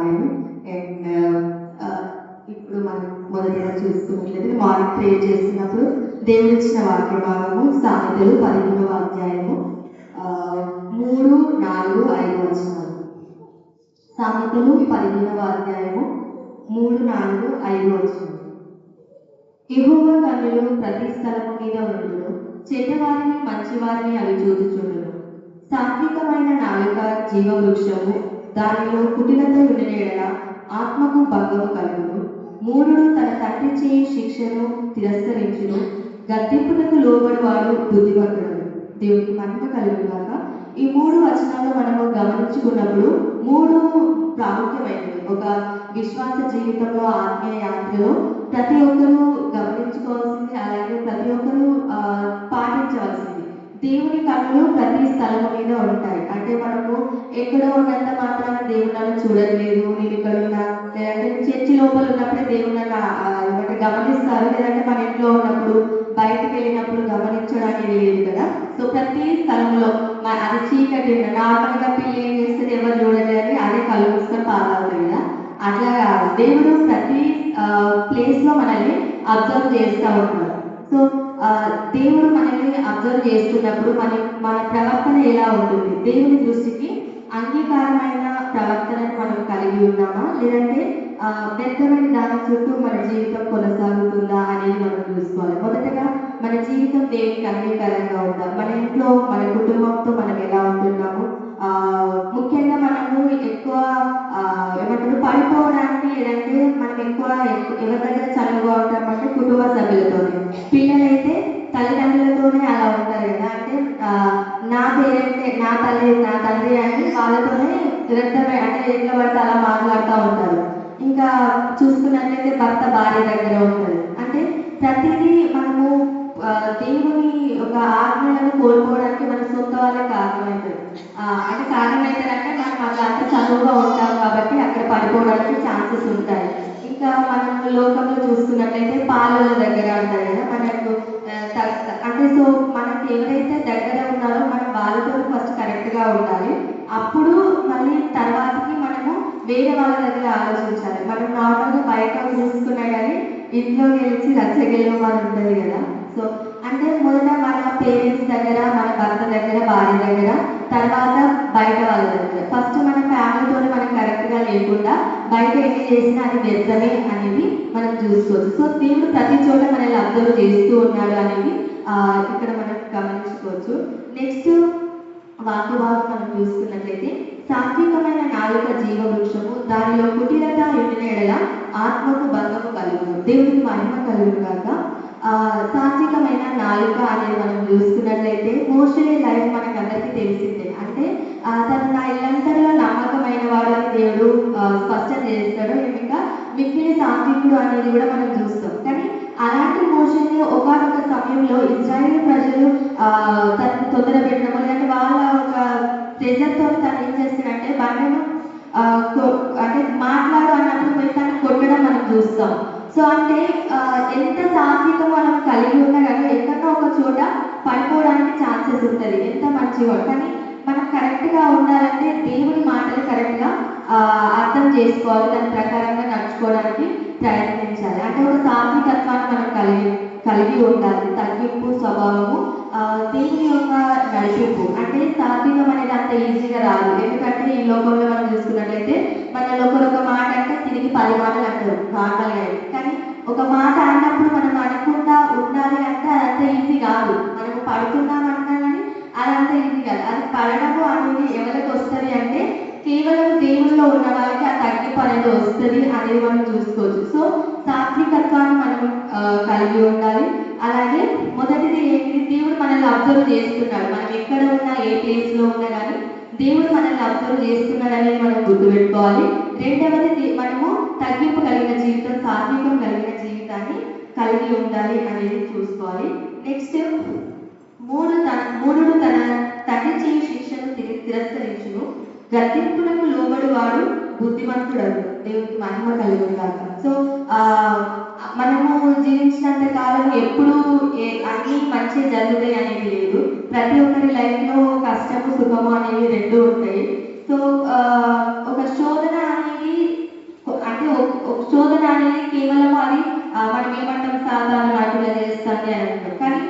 రాలేదు. అండ్ ఇప్పుడు మనం మొదటిగా చూసుకున్నట్లయితే మార్నింగ్ ప్రే చేస్తున్నప్పుడు దేవుడు ఇచ్చిన వాక్య భాగము సామెతలు 15వ అధ్యాయము 3, 4, 5 వచనాలు. సామెతలు 15వ అధ్యాయము 3, 4, 5 వచనాలు. యెహోవా కన్నులు ప్రతి స్థలము మీద ఉండును, చెడ్డవారిని మంచివారిని అవి చూచుచుండును. సాత్వికమైన నాలుక జీవవృక్షము, దానిలో కుటిలత ఉండిన యెడల ఆత్మకు భంగము కలుగును. మూఢుడు తన తండ్రి చేయి శిక్షను తిరస్కరించును, గద్దింపులకు లోబడివాడు బుద్ధిమంతుడు. దేవునికి మహిమ కలుగుగాక. ఈ 3 వచనాలు మనము గమనించుకున్నప్పుడు 3 ప్రాముఖ్యమైనవి. ఒక విశ్వాస జీవితంలో, ఆత్మీయ యాత్రలో ప్రతి ఒక్కరూ గమనించుకోవాల్సింది, అలాగే ప్రతి ఒక్కరూ పాటించవలసింది. దేవుని కన్నులు ప్రతి స్థలం మీద ఉంటాయి. అంటే మనము ఎక్కడో ఉన్నంత మాత్రాన దేవుడు నన్ను చూడట్లేదు, నేను ఇక్కడ ఉన్నా, లేదంటే చర్చి లోపల ఉన్నప్పుడే దేవుడు నన్ను గమనిస్తారు, లేదంటే మన ఇంట్లో ఉన్నప్పుడు బయటకు వెళ్ళినప్పుడు గమనించడానికి లేదు కదా. సో ప్రతి స్థలంలో అది చీకటి నార్మల్గా పిల్లి ఏం చేస్తుంది, ఎవరు చూడలేదని అదే కళ్ళు మూసుకొని పాల్గొతుంది కదా. అట్లా కాదు, దేవుడు ప్రతి ప్లేస్ లో మనల్ని అబ్జర్వ్ చేస్తూ ఉంటాడు. సో దేవుడు మనల్ని అబ్జర్వ్ చేస్తున్నప్పుడు మన ప్రవర్తన ఎలా ఉంటుంది, దేవుని దృష్టికి అంగీకారమైన ప్రవర్తనను మనం కలిగి ఉన్నామా, లేదంటే వ్యర్థమైన దాని చుట్టూ మన జీవితం కొనసాగుతుందా అనేది మనం చూసుకోవాలి. మొదటగా మన జీవితం దేవునికి అంగీకారంగా ఉందా, మన ఇంట్లో మన కుటుంబంతో మనం ఎలా ఉంటున్నాము. ముఖ్యంగా మనము ఎక్కువ ఏమంటారు పడిపోవడానికి, లేదంటే మనం ఎవరి దగ్గర చనువుగా ఉంటామంటే కుటుంబ సభ్యులతోనే. పిల్లలైతే తల్లిదండ్రులతోనే అలా ఉంటారు కదా. అంటే నా పేరెంటే, నా తండ్రి అని వాళ్ళతోనే వ్యర్థమే, అంటే ఎట్లా పడితే అలా మాట్లాడుతూ ఉంటారు. ఇంకా చూసుకున్నట్లయితే భర్త భార్య దగ్గర ఉంటుంది. అంటే ప్రతిదీ మనము దేవుని ఒక ఆజ్ఞలను కోల్పోవడానికి మన సొంత వాళ్ళే కారణమవుతుంది. అంటే కారణమవుతారంటే మనం అట్లా అంత చదువుగా ఉంటాం కాబట్టి అక్కడ పడిపోవడానికి ఛాన్సెస్ ఉంటాయి. ఇంకా మనం లోకంలో చూసుకున్నట్లయితే పాలల దగ్గర అంటారు కదా, మనకు అంటే సో మనకి ఎవరైతే దగ్గర ఉన్నారో మనం వాళ్ళతో ఫస్ట్ కరెక్ట్గా ఉండాలి. అప్పుడు మళ్ళీ తర్వాతకి మనము వేరే వాళ్ళ దగ్గర ఆలోచించాలి. మనం నార్మల్గా బయట చూసుకున్నా కానీ ఇంట్లో గెలిచి రచ్చగెలవు అని ఉంటుంది కదా. సో అంటే మొదట మన పేరెంట్స్ దగ్గర, మన భర్త దగ్గర, భార్య దగ్గర, తర్వాత బయట వాళ్ళ దగ్గర. ఫస్ట్ మన ఫ్యామిలీతోనే మనం కరెక్ట్గా లేకుండా బయట ఎన్ని చేసినా అది వ్యర్థమే అనేది మనం చూసుకోవచ్చు. సో దేవుడు ప్రతి చోట మనల్ని అబ్జర్వ్ చేస్తూ ఉన్నాడు అనేది ఇక్కడ మనం గమనించుకోవచ్చు. నెక్స్ట్ వాక్యభాగం మనం చూసుకున్నట్లయితే సాత్వికమైన నాలుక జీవవృక్షము, దానిలో కుటిలత ఉండిన యెడల ఆత్మకు భంగము కలుగును. దేవునికి మహిమ కలుగుగాక. సాత్వికమైన నాలుక అనేది మనం చూసుకున్నట్లయితే మోషే లైఫ్ మనకు అందరికీ తెలిసిందే. అంటే తను నా ఇల్లంతలో నమ్మకమైన వాడు అని దేవుడు స్పష్టం చేస్తాడు. ఇంకా మిక్కిలి సాత్వికుడు అనేది కూడా మనం చూస్తాం. కానీ అలాంటి మోషేని ఒకనొక సమయంలో ఇజ్రాయేల్ ప్రజలు తనని తొందర పెట్టడం, లేదంటే వాళ్ళ ఒక ప్రెజర్తో తను ఏం చేస్తాడంటే బండను అంటే మాట్లాడు అన్నప్పుడు పోయి తను కొట్టడం మనం చూస్తాం. సో అంటే ఎంత సాత్వికం మనం కలిగి ఉన్నా కానీ ఎక్కడో ఒక చోట పడిపోవడానికి ఛాన్సెస్ ఉంటుంది. ఎంత మంచిగా కానీ మనం కరెక్ట్గా ఉండాలంటే దేవుని మాటలు కరెక్ట్గా అర్థం చేసుకోవాలి, దాని ప్రకారంగా నడుచుకోవడానికి ప్రయత్నించాలి. అంటే ఒక సాత్వికత్వాన్ని మనం కలిగి ఉండాలి. తగ్గింపు స్వభావము, దేవుని యొక్క నడిపింపు. అంటే సాత్వికం అనేది అంత ఈజీగా రాదు. ఎందుకంటే ఈ లోకంలో మనం చూసుకున్నట్లయితే మనలో ఒకరొక మాట అంటే తిరిగి 10 మాటలు అంటారు నార్మల్గా. కానీ ఒక మాట అన్నప్పుడు మనం అనకుండా ఉండాలి అంటే అదంత ఈజీ కాదు. మనం పడుతున్నామన్నా కానీ అదంతా ఈజీ కాదు. అది పడడము అనేది ఎవరికి వస్తుంది అంటే కేవలం దేవుల్లో ఉన్న వాళ్ళకి ఆ తగ్గింపు అనేది వస్తుంది అనేది మనం చూసుకోవచ్చు. సో సాత్వికత్వాన్ని మనం కలిగి ఉండాలి. అలాగే మొదటిది ఏంటి, దేవుడు మనల్ని అబ్జర్వ్ చేస్తున్నాడు. మనం ఎక్కడ ఉన్నా, ఏ ప్లేస్లో ఉన్నా కానీ దేవుడు మనల్ని అబ్జర్వ్ చేస్తున్నాడు అనేది మనం గుర్తుపెట్టుకోవాలి. రెండవది, మనము తగ్గింపు కలిగిన జీవితం, సాత్వికం కలిగిన జీవితాన్ని కలిగి ఉండాలి అనేది చూసుకోవాలి. నెక్స్ట్ మూఢుడు తన తండ్రి చేయి శిక్షను తిరస్కరించును, గద్దింపులకు లోబడివాడు బుద్ధిమంతుడు. దేవునికి మహిమ కలుగుగాక. సో మనము జీవించినంత కాలం ఎప్పుడు అన్ని మంచి జరుగుతాయి అనేది లేదు. ప్రతి ఒక్కరి లైఫ్లో కష్టము సుఖము అనేవి రెండు ఉంటాయి. సో ఒక శోధన అనేది అనేది కేవలం అది మనం ఏమంటాం సాధారణ వాటిలో చేస్తుంది అని అంటాం. కానీ